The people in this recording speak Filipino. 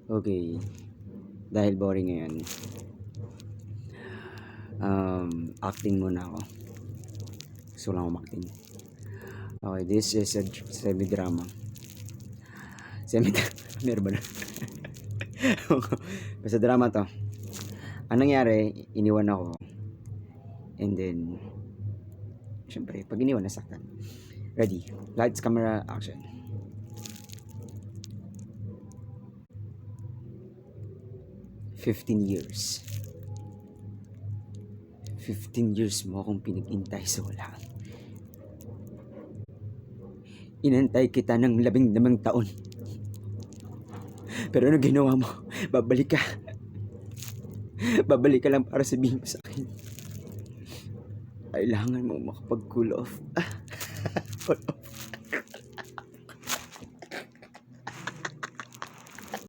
Okay, dahil boring ngayon, acting muna ako. Gusto lang umaking. Okay, this is a semi-drama. Meron ba na? Basta drama to. Anong nangyari, iniwan ako. And then, syempre, pag iniwan, nasaktan. Ready? Lights, camera, action. "15 years. 15 years mo akong pinag-intay sa wala. Inantay kita ng 15 taon. Pero ano ginawa mo? Babalik ka. Babalik ka lang para sabihin mo sa akin. Kailangan mo makapag-cool off.